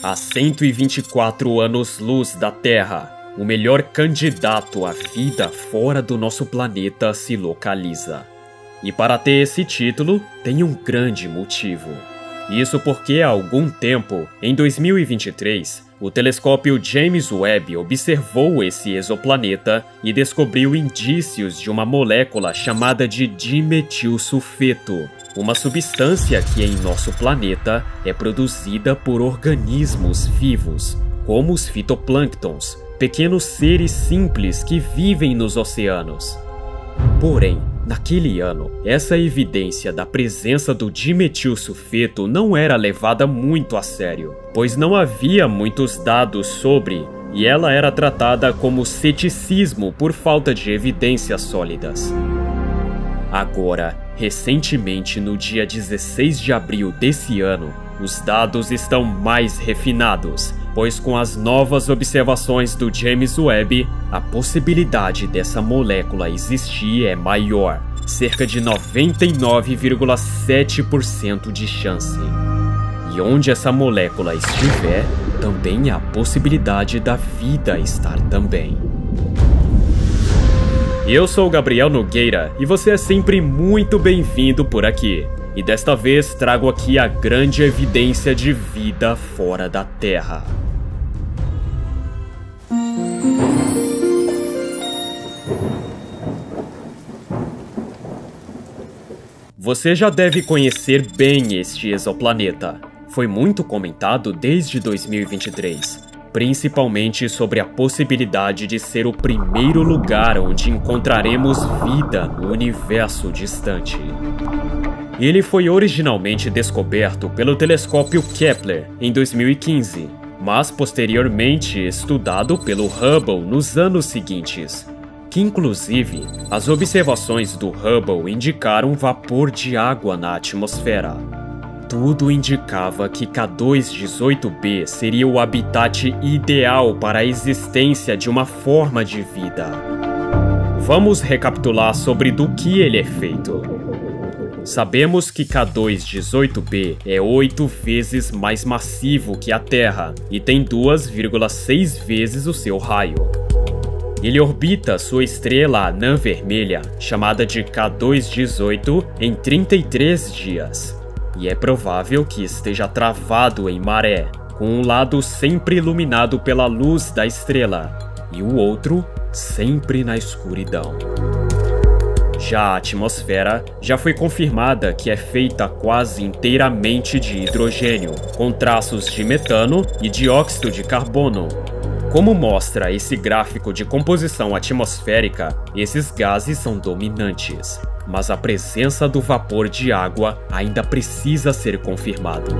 A 124 anos-luz da Terra, o melhor candidato à vida fora do nosso planeta se localiza. E para ter esse título, tem um grande motivo. Isso porque há algum tempo, em 2023, o telescópio James Webb observou esse exoplaneta e descobriu indícios de uma molécula chamada de dimetilsulfeto, uma substância que em nosso planeta é produzida por organismos vivos, como os fitoplânctons, pequenos seres simples que vivem nos oceanos. Porém, naquele ano, essa evidência da presença do dimetilsulfeto não era levada muito a sério, pois não havia muitos dados sobre, e ela era tratada como ceticismo por falta de evidências sólidas. Agora, recentemente, no dia 16 de abril desse ano, os dados estão mais refinados, pois com as novas observações do James Webb, a possibilidade dessa molécula existir é maior, cerca de 99,7% de chance. E onde essa molécula estiver, também há a possibilidade da vida estar também. Eu sou o Gabriel Nogueira e você é sempre muito bem-vindo por aqui. E desta vez trago aqui a grande evidência de vida fora da Terra. Você já deve conhecer bem este exoplaneta. Foi muito comentado desde 2023, principalmente sobre a possibilidade de ser o primeiro lugar onde encontraremos vida no universo distante. Ele foi originalmente descoberto pelo telescópio Kepler em 2015, mas posteriormente estudado pelo Hubble nos anos seguintes, que inclusive as observações do Hubble indicaram vapor de água na atmosfera. Tudo indicava que K2-18b seria o habitat ideal para a existência de uma forma de vida. Vamos recapitular sobre do que ele é feito. Sabemos que K2-18b é 8 vezes mais massivo que a Terra e tem 2,6 vezes o seu raio. Ele orbita sua estrela anã vermelha, chamada de K2-18, em 33 dias. E é provável que esteja travado em maré, com um lado sempre iluminado pela luz da estrela e o outro sempre na escuridão. Já a atmosfera já foi confirmada que é feita quase inteiramente de hidrogênio, com traços de metano e dióxido de carbono. Como mostra esse gráfico de composição atmosférica, esses gases são dominantes, mas a presença do vapor de água ainda precisa ser confirmado.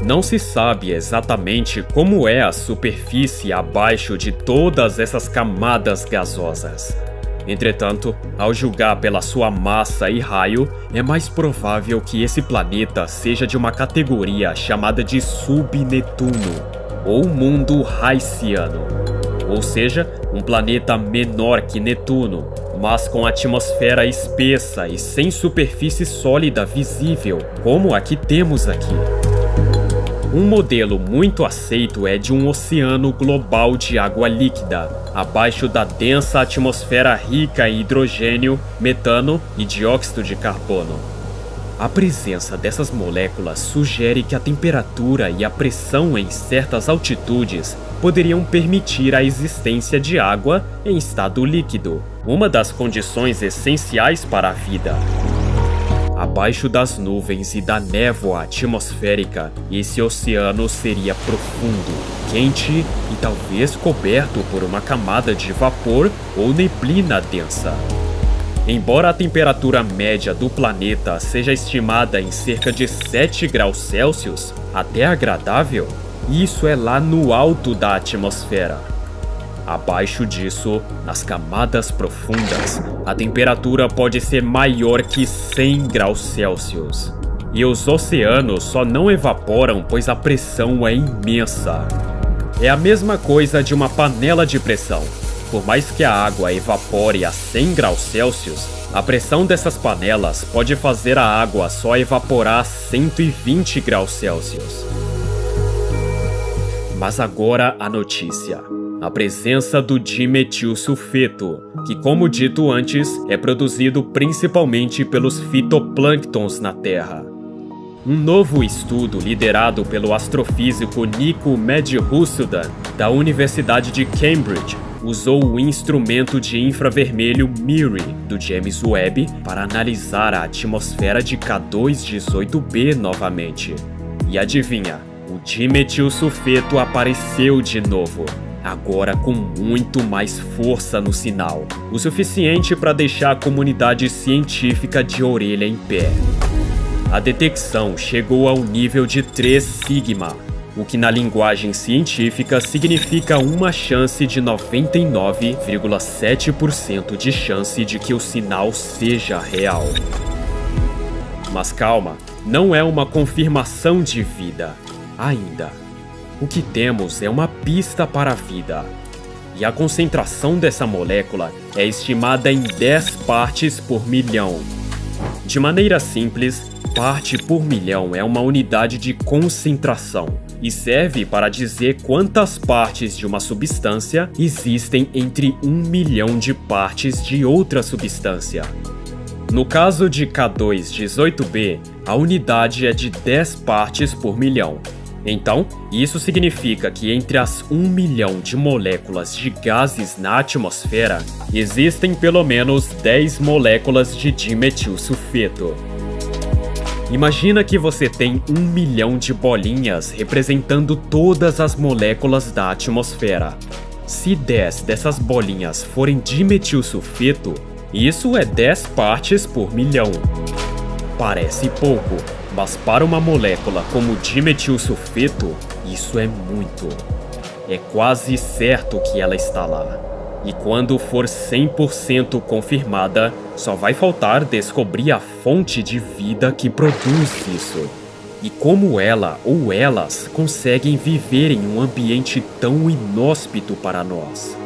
Não se sabe exatamente como é a superfície abaixo de todas essas camadas gasosas. Entretanto, ao julgar pela sua massa e raio, é mais provável que esse planeta seja de uma categoria chamada de subnetuno, ou mundo haitiano, ou seja, um planeta menor que Netuno, mas com atmosfera espessa e sem superfície sólida visível, como a que temos aqui. Um modelo muito aceito é de um oceano global de água líquida, abaixo da densa atmosfera rica em hidrogênio, metano e dióxido de carbono. A presença dessas moléculas sugere que a temperatura e a pressão em certas altitudes poderiam permitir a existência de água em estado líquido, uma das condições essenciais para a vida. Abaixo das nuvens e da névoa atmosférica, esse oceano seria profundo, quente e talvez coberto por uma camada de vapor ou neblina densa. Embora a temperatura média do planeta seja estimada em cerca de 7 graus Celsius, até agradável, isso é lá no alto da atmosfera. Abaixo disso, nas camadas profundas, a temperatura pode ser maior que 100 graus Celsius. E os oceanos só não evaporam pois a pressão é imensa. É a mesma coisa de uma panela de pressão. Por mais que a água evapore a 100 graus Celsius, a pressão dessas panelas pode fazer a água só evaporar a 120 graus Celsius. Mas agora a notícia. A presença do dimetilsulfeto, que, como dito antes, é produzido principalmente pelos fitoplânctons na Terra. Um novo estudo liderado pelo astrofísico Nico Medhousudan, da Universidade de Cambridge, usou o instrumento de infravermelho MIRI do James Webb para analisar a atmosfera de K2-18b novamente. E adivinha, o dimetilsulfeto apareceu de novo, agora com muito mais força no sinal, o suficiente para deixar a comunidade científica de orelha em pé. A detecção chegou ao nível de 3 sigma, o que na linguagem científica significa uma chance de 99,7% de chance de que o sinal seja real. Mas calma, não é uma confirmação de vida, ainda. O que temos é uma pista para a vida. E a concentração dessa molécula é estimada em 10 partes por milhão. De maneira simples, parte por milhão é uma unidade de concentração e serve para dizer quantas partes de uma substância existem entre 1 milhão de partes de outra substância. No caso de K2-18b, a unidade é de 10 partes por milhão. Então, isso significa que entre as 1 milhão de moléculas de gases na atmosfera, existem pelo menos 10 moléculas de dimetilsulfeto. Imagina que você tem 1 milhão de bolinhas representando todas as moléculas da atmosfera. Se 10 dessas bolinhas forem dimetilsulfeto, isso é 10 partes por milhão. Parece pouco, mas para uma molécula como dimetilsulfeto, isso é muito. É quase certo que ela está lá. E quando for 100% confirmada, só vai faltar descobrir a fonte de vida que produz isso. E como ela ou elas conseguem viver em um ambiente tão inóspito para nós.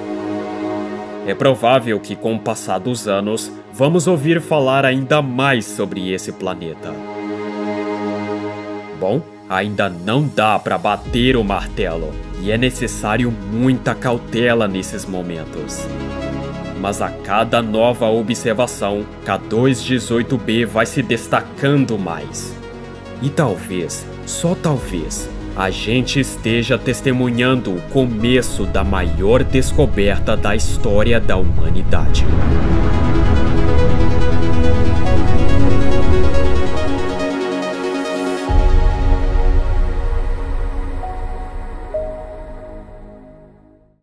É provável que com o passar dos anos, vamos ouvir falar ainda mais sobre esse planeta. Bom, ainda não dá para bater o martelo, e é necessário muita cautela nesses momentos. Mas a cada nova observação, K2-18b vai se destacando mais. E talvez, só talvez, a gente esteja testemunhando o começo da maior descoberta da história da humanidade.